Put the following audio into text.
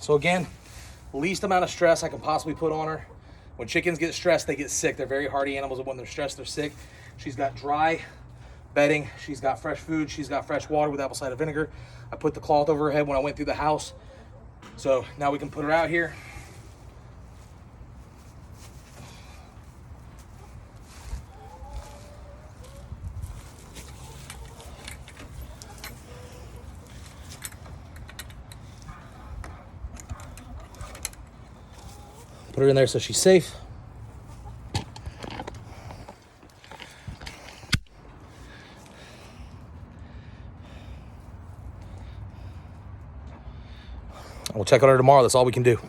So again, least amount of stress I can possibly put on her. When chickens get stressed, they get sick. They're very hardy animals, and when they're stressed, they're sick. She's got dry bedding. She's got fresh food. She's got fresh water with apple cider vinegar. I put the cloth over her head when I went through the house. So now we can put her out here. Put her in there so she's safe. We'll check on her tomorrow. That's all we can do.